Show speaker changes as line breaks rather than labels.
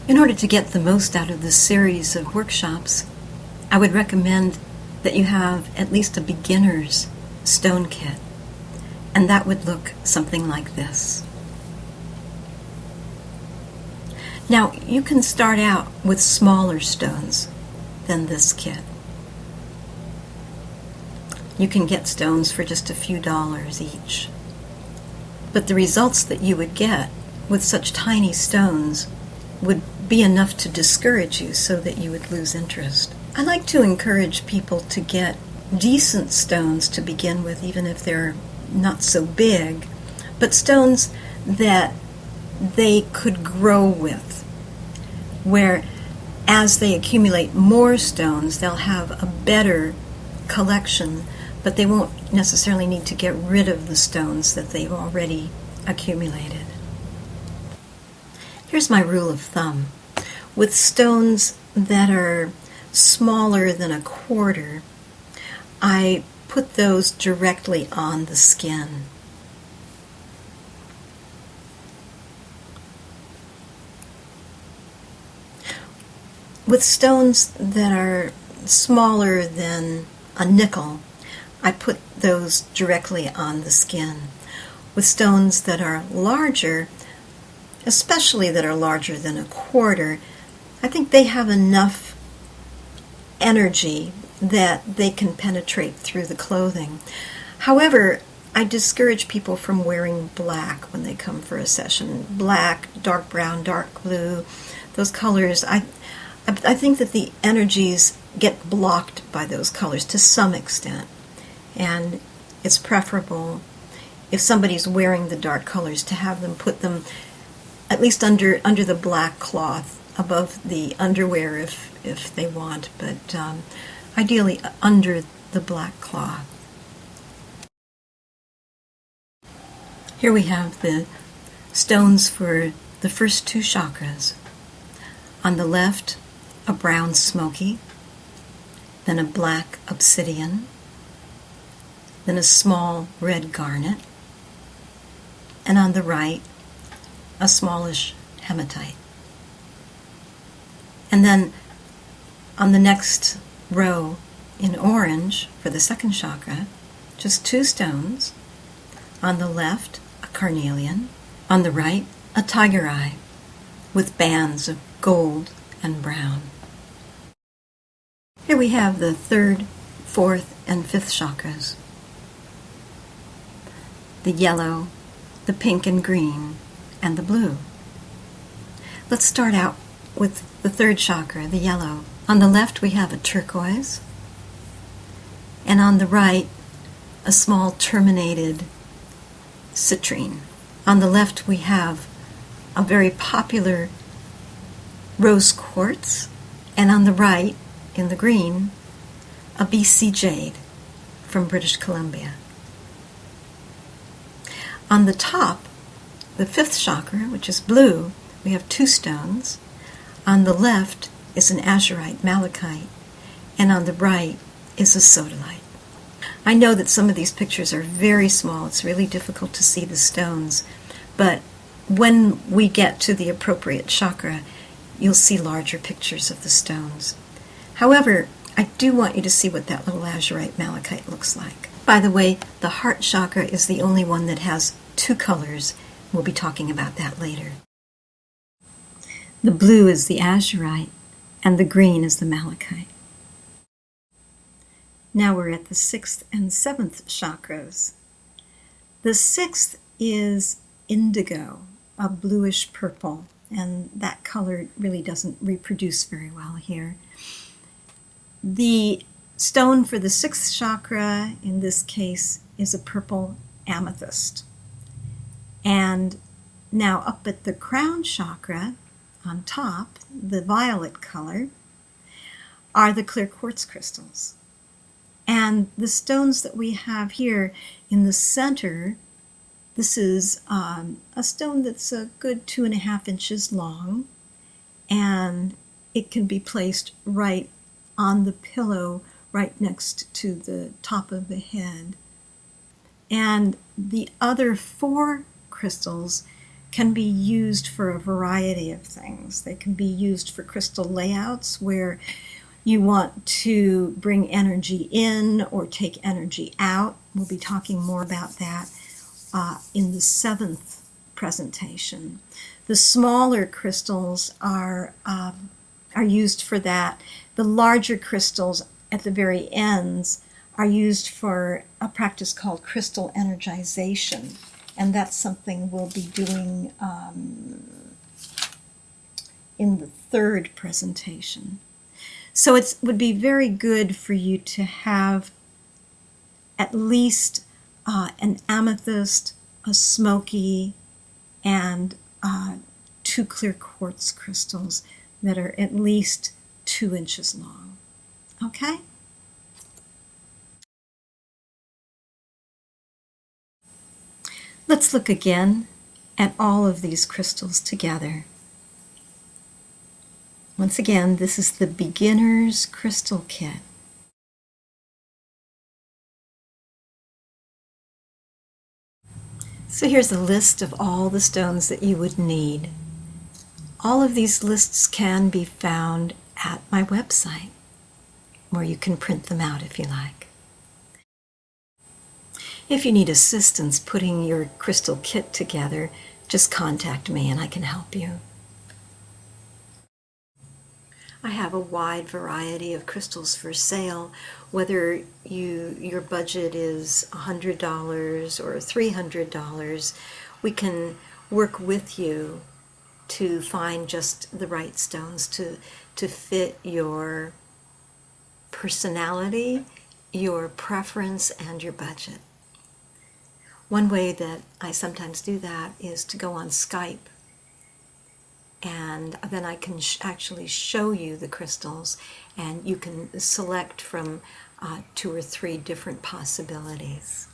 In order to get the most out of this series of workshops, I would recommend that you have at least a beginner's stone kit, and that would look something like this. Now, you can start out with smaller stones than this kit. You can get stones for just a few dollars each. But the results that you would get with such tiny stones would be enough to discourage you so that you would lose interest. I like to encourage people to get decent stones to begin with, even if they're not so big, but stones that they could grow with, where as they accumulate more stones, they'll have a better collection, but they won't necessarily need to get rid of the stones that they've already accumulated. Here's my rule of thumb. With stones that are smaller than a quarter, I put those directly on the skin. With stones that are smaller than a nickel, I put those directly on the skin. With stones that are larger, especially that are larger than a quarter, I think they have enough energy that they can penetrate through the clothing. However, I discourage people from wearing black when they come for a session. Black, dark brown, dark blue, those colors, I think that the energies get blocked by those colors to some extent. And it's preferable, if somebody's wearing the dark colors, to have them put them at least under the black cloth, above the underwear if they want, but ideally under the black cloth. Here we have the stones for the first two chakras. On the left, a brown smoky, then a black obsidian, then a small red garnet, and on the right, a smallish hematite. And then on the next row in orange for the second chakra, just two stones. On the left, a carnelian. On the right, a tiger eye with bands of gold and brown. Here we have the third, fourth, and fifth chakras. The yellow, the pink and green, and the blue. Let's start out with the third chakra, the yellow. On the left we have a turquoise, and on the right a small terminated citrine. On the left we have a very popular rose quartz, and on the right, in the green, a BC jade from British Columbia. On the top, the fifth chakra, which is blue, we have two stones. On the left is an azurite malachite, and on the right is a sodalite. I know that some of these pictures are very small. It's really difficult to see the stones, but when we get to the appropriate chakra, you'll see larger pictures of the stones. However, I do want you to see what that little azurite malachite looks like. By the way, the heart chakra is the only one that has two colors. We'll be talking about that later. The blue is the azurite, and the green is the malachite. Now we're at the sixth and seventh chakras. The sixth is indigo, a bluish purple, and that color really doesn't reproduce very well here. The stone for the sixth chakra, in this case, is a purple amethyst. And now up at the crown chakra, on top, the violet color, are the clear quartz crystals. And the stones that we have here in the center, this is a stone that's a good 2.5 inches long, and it can be placed right on the pillow, right next to the top of the head. And the other 4 crystals can be used for a variety of things. They can be used for crystal layouts where you want to bring energy in or take energy out. We'll be talking more about that in the 7th presentation. The smaller crystals are used for that. The larger crystals at the very ends are used for a practice called crystal energization, and that's something we'll be doing in the 3rd presentation. So it would be very good for you to have at least an amethyst, a smoky, and 2 clear quartz crystals that are at least 2 inches long. Okay? Let's look again at all of these crystals together. Once again, this is the Beginner's Crystal Kit. So here's a list of all the stones that you would need. All of these lists can be found at my website, where you can print them out if you like. If you need assistance putting your crystal kit together, just contact me and I can help you. I have a wide variety of crystals for sale, whether your budget is $100 or $300. We can work with you to find just the right stones to fit your personality, your preference, and your budget. One way that I sometimes do that is to go on Skype, and then I can actually show you the crystals, and you can select from 2 or 3 different possibilities.